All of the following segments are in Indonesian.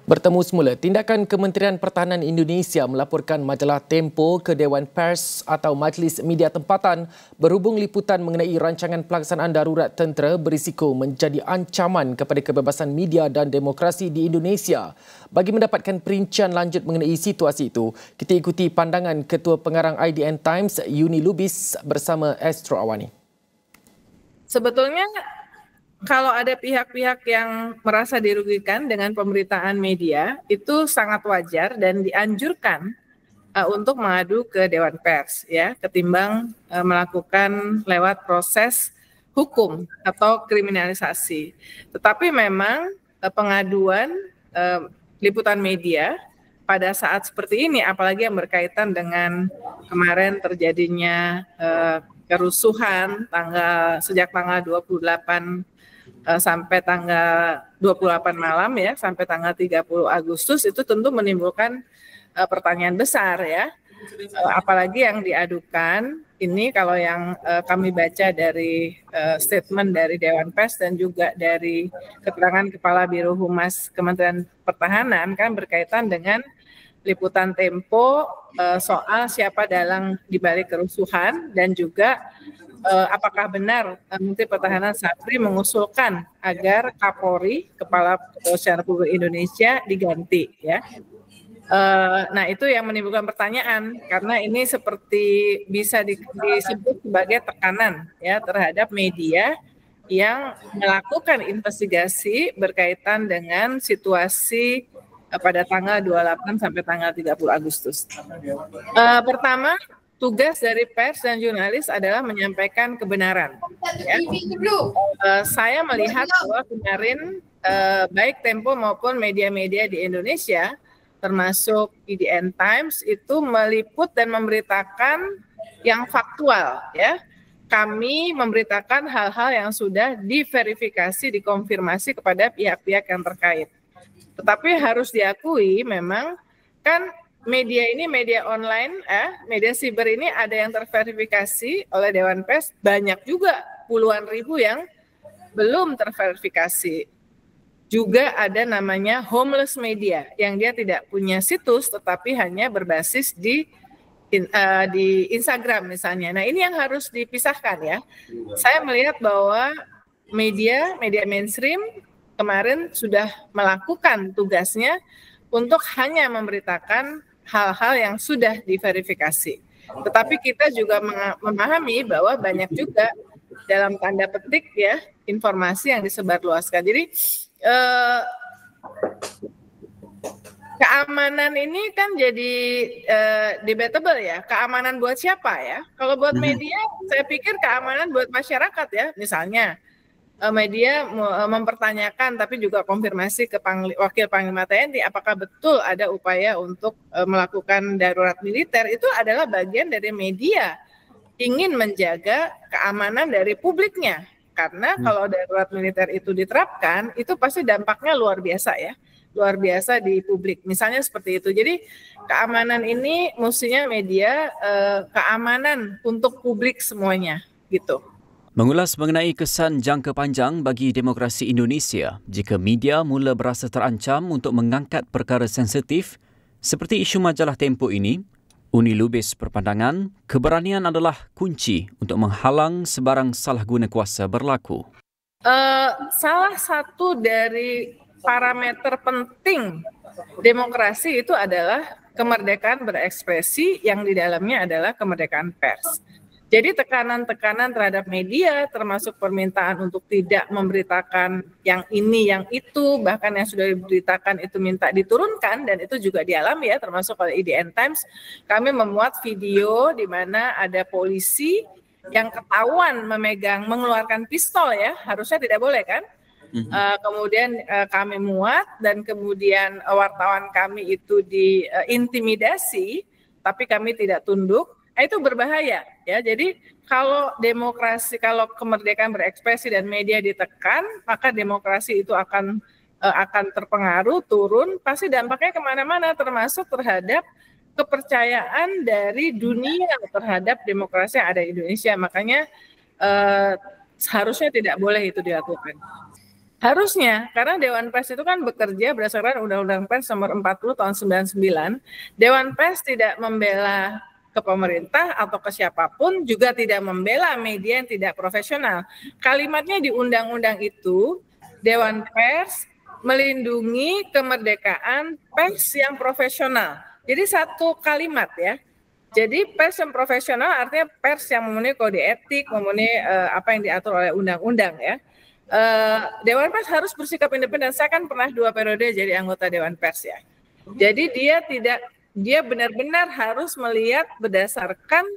Bertemu semula, tindakan Kementerian Pertahanan Indonesia melaporkan majalah Tempo ke Dewan Pers atau Majlis Media Tempatan berhubung liputan mengenai rancangan pelaksanaan darurat tentera berisiko menjadi ancaman kepada kebebasan media dan demokrasi di Indonesia. Bagi mendapatkan perincian lanjut mengenai situasi itu, kita ikuti pandangan Ketua Pengarang IDN Times, Yuni Lubis bersama Astro Awani. Sebetulnya kalau ada pihak-pihak yang merasa dirugikan dengan pemberitaan media, itu sangat wajar dan dianjurkan untuk mengadu ke Dewan Pers, ya, ketimbang melakukan lewat proses hukum atau kriminalisasi. Tetapi memang pengaduan liputan media pada saat seperti ini, apalagi yang berkaitan dengan kemarin terjadinya kerusuhan sejak tanggal 28 sampai tanggal 28 malam ya, sampai tanggal 30 Agustus itu tentu menimbulkan pertanyaan besar ya. Apalagi yang diadukan ini kalau yang kami baca dari statement dari Dewan Pers dan juga dari keterangan Kepala Biro Humas Kementerian Pertahanan kan berkaitan dengan liputan Tempo soal siapa dalang dibalik kerusuhan dan juga apakah benar Menteri Pertahanan Sapri mengusulkan agar Kapolri, Kepala Kepolisian Republik Indonesia diganti ya. Nah itu yang menimbulkan pertanyaan karena ini seperti bisa disebut sebagai tekanan ya terhadap media yang melakukan investigasi berkaitan dengan situasi pada tanggal 28 sampai tanggal 30 Agustus. Pertama, tugas dari pers dan jurnalis adalah menyampaikan kebenaran. Ya. Saya melihat bahwa kemarin baik Tempo maupun media-media di Indonesia, termasuk IDN Times, itu meliput dan memberitakan yang faktual. Ya. Kami memberitakan hal-hal yang sudah diverifikasi, dikonfirmasi kepada pihak-pihak yang terkait. Tetapi harus diakui memang kan media ini, media online, media siber ini ada yang terverifikasi oleh Dewan Pers, banyak juga puluhan ribu yang belum terverifikasi. Juga ada namanya homeless media, yang dia tidak punya situs tetapi hanya berbasis di Instagram misalnya. Nah ini yang harus dipisahkan ya. Saya melihat bahwa media mainstream kemarin sudah melakukan tugasnya untuk hanya memberitakan hal-hal yang sudah diverifikasi. Tetapi kita juga memahami bahwa banyak juga dalam tanda petik ya informasi yang disebarluaskan. Jadi keamanan ini kan jadi debatable ya. Keamanan buat siapa ya? Kalau buat media, saya pikir keamanan buat masyarakat ya. Misalnya media mempertanyakan tapi juga konfirmasi ke Wakil Panglima TNI apakah betul ada upaya untuk melakukan darurat militer, itu adalah bagian dari media ingin menjaga keamanan dari publiknya karena kalau darurat militer itu diterapkan itu pasti dampaknya luar biasa ya, luar biasa di publik misalnya seperti itu. Jadi keamanan ini mestinya media keamanan untuk publik semuanya gitu. Mengulas mengenai kesan jangka panjang bagi demokrasi Indonesia jika media mula berasa terancam untuk mengangkat perkara sensitif seperti isu majalah Tempo ini, Uni Lubis berpandangan keberanian adalah kunci untuk menghalang sebarang salah guna kuasa berlaku. Salah satu dari parameter penting demokrasi itu adalah kemerdekaan berekspresi yang di dalamnya adalah kemerdekaan pers. Jadi tekanan-tekanan terhadap media termasuk permintaan untuk tidak memberitakan yang ini, yang itu, bahkan yang sudah diberitakan itu minta diturunkan dan itu juga dialami ya termasuk oleh IDN Times. Kami memuat video di mana ada polisi yang ketahuan mengeluarkan pistol ya, harusnya tidak boleh kan? Kemudian kami muat dan kemudian wartawan kami itu diintimidasi tapi kami tidak tunduk. Itu berbahaya ya. Jadi kalau demokrasi, kalau kemerdekaan berekspresi dan media ditekan, maka demokrasi itu akan terpengaruh, turun, pasti dampaknya kemana-mana, termasuk terhadap kepercayaan dari dunia terhadap demokrasi yang ada di Indonesia. Makanya seharusnya tidak boleh itu dilakukan. Harusnya, karena Dewan Pers itu kan bekerja berdasarkan Undang-Undang Pers nomor 40 tahun 99. Dewan Pers tidak membela ke pemerintah atau ke siapapun, juga tidak membela media yang tidak profesional. Kalimatnya di undang-undang itu, Dewan Pers melindungi kemerdekaan pers yang profesional. Jadi satu kalimat ya. Jadi pers yang profesional artinya pers yang memenuhi kode etik, memenuhi apa yang diatur oleh undang-undang ya. Dewan Pers harus bersikap independen. Saya kan pernah 2 periode jadi anggota Dewan Pers ya. Jadi dia benar-benar harus melihat berdasarkan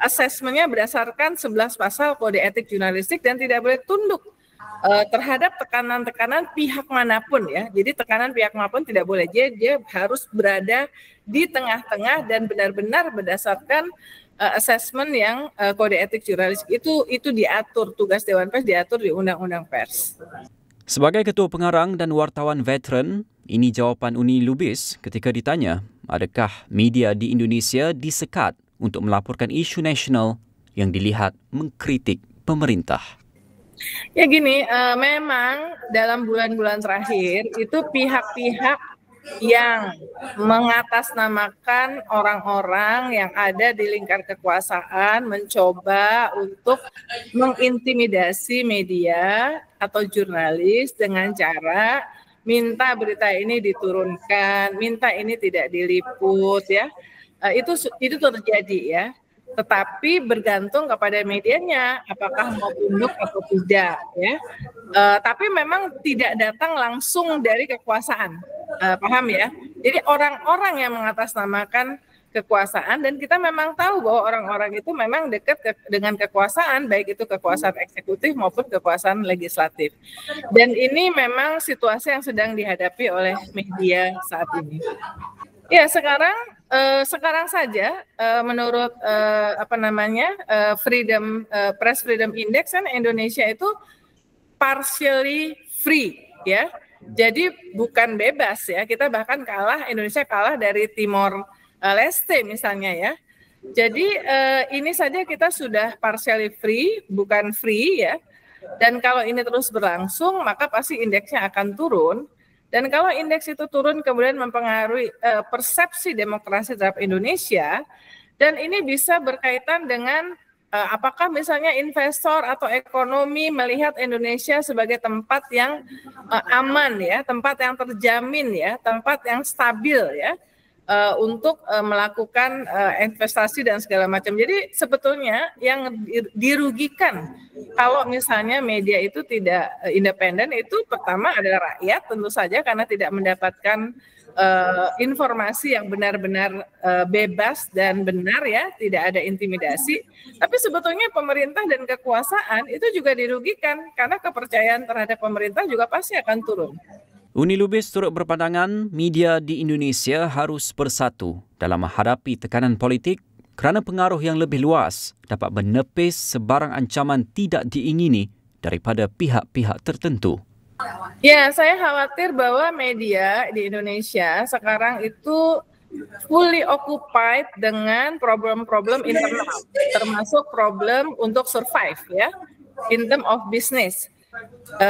asesmennya berdasarkan 11 pasal kode etik jurnalistik dan tidak boleh tunduk terhadap tekanan-tekanan pihak manapun ya. Jadi tekanan pihak manapun tidak boleh. Dia harus berada di tengah-tengah dan benar-benar berdasarkan asesmen yang kode etik jurnalistik itu diatur, tugas Dewan Pers diatur di Undang-Undang Pers. Sebagai Ketua Pengarang dan wartawan veteran, ini jawapan Uni Lubis ketika ditanya, adakah media di Indonesia disekat untuk melaporkan isu nasional yang dilihat mengkritik pemerintah? Ya gini, memang dalam bulan-bulan terakhir itu pihak-pihak yang mengatasnamakan orang-orang yang ada di lingkar kekuasaan mencoba untuk mengintimidasi media atau jurnalis dengan cara minta berita ini diturunkan, minta ini tidak diliput ya. Itu terjadi ya. Tetapi bergantung kepada medianya apakah mau tunduk atau tidak ya. Tapi memang tidak datang langsung dari kekuasaan, paham ya? Jadi orang-orang yang mengatasnamakan kekuasaan dan kita memang tahu bahwa orang-orang itu memang dekat dengan kekuasaan, baik itu kekuasaan eksekutif maupun kekuasaan legislatif. Dan ini memang situasi yang sedang dihadapi oleh media saat ini. Ya sekarang saja menurut Press Freedom Index kan Indonesia itu partially free ya. Jadi bukan bebas ya. Kita bahkan Indonesia kalah dari Timor Leste misalnya ya. Jadi ini saja kita sudah partially free, bukan free ya. Dan kalau ini terus berlangsung maka pasti indeksnya akan turun. Dan kalau indeks itu turun kemudian mempengaruhi persepsi demokrasi terhadap Indonesia, dan ini bisa berkaitan dengan apakah misalnya investor atau ekonomi melihat Indonesia sebagai tempat yang aman ya, tempat yang terjamin ya, tempat yang stabil ya, untuk melakukan investasi dan segala macam. Jadi sebetulnya yang dirugikan kalau misalnya media itu tidak independen itu pertama adalah rakyat tentu saja karena tidak mendapatkan informasi yang benar-benar bebas dan benar ya, tidak ada intimidasi. Tapi sebetulnya pemerintah dan kekuasaan itu juga dirugikan karena kepercayaan terhadap pemerintah juga pasti akan turun. Uni Lubis turut berpandangan media di Indonesia harus bersatu dalam menghadapi tekanan politik kerana pengaruh yang lebih luas dapat menepis sebarang ancaman tidak diingini daripada pihak-pihak tertentu. Ya, saya khawatir bahwa media di Indonesia sekarang itu fully occupied dengan problem-problem internal, termasuk problem untuk survive ya, in term of business.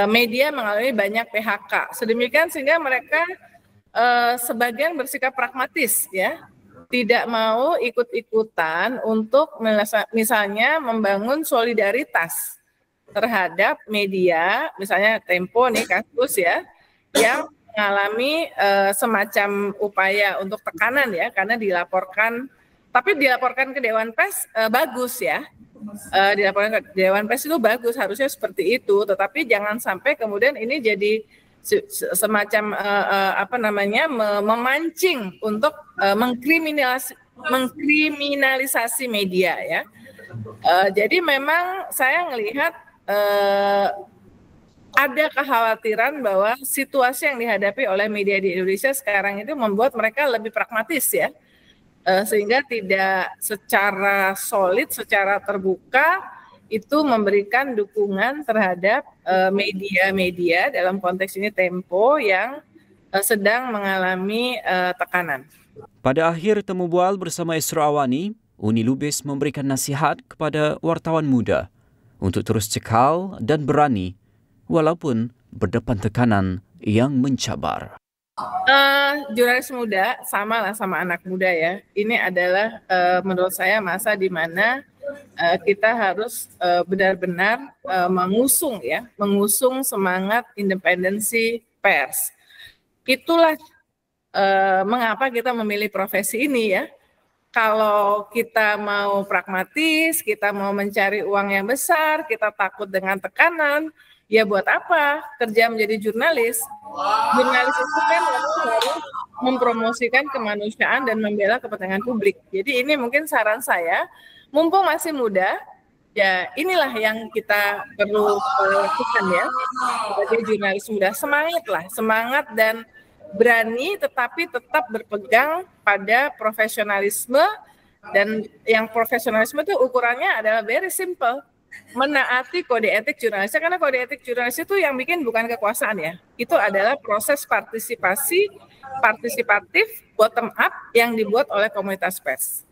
Media mengalami banyak PHK, sedemikian sehingga mereka sebagian bersikap pragmatis ya, tidak mau ikut-ikutan untuk misalnya membangun solidaritas terhadap media, misalnya Tempo nih kasus ya, yang mengalami semacam upaya untuk tekanan ya, karena dilaporkan, tapi dilaporkan ke Dewan Pers bagus ya. Dilaporkan ke Dewan Pers itu bagus, harusnya seperti itu, tetapi jangan sampai kemudian ini jadi semacam memancing untuk mengkriminalisasi media ya. Jadi memang saya melihat ada kekhawatiran bahwa situasi yang dihadapi oleh media di Indonesia sekarang itu membuat mereka lebih pragmatis ya. Sehingga tidak secara solid, secara terbuka itu memberikan dukungan terhadap media-media dalam konteks ini Tempo yang sedang mengalami tekanan. Pada akhir temu bual bersama Esra Awani, Uni Lubis memberikan nasihat kepada wartawan muda untuk terus cekal dan berani walaupun berdepan tekanan yang mencabar. Jurnalis muda sama lah sama anak muda ya. Ini adalah menurut saya masa di mana kita harus benar-benar mengusung semangat independensi pers. Itulah mengapa kita memilih profesi ini ya. Kalau kita mau pragmatis, kita mau mencari uang yang besar, kita takut dengan tekanan, ya buat apa kerja menjadi jurnalis? Jurnalis itu kan harus mempromosikan kemanusiaan dan membela kepentingan publik. Jadi ini mungkin saran saya, mumpung masih muda, ya inilah yang kita perlu lakukan ya. Sebagai jurnalis muda, semangat dan berani tetapi tetap berpegang pada profesionalisme, dan yang profesionalisme itu ukurannya adalah very simple, menaati kode etik jurnalisnya, karena kode etik jurnalis itu yang bikin bukan kekuasaan ya, itu adalah proses partisipatif bottom up yang dibuat oleh komunitas pers.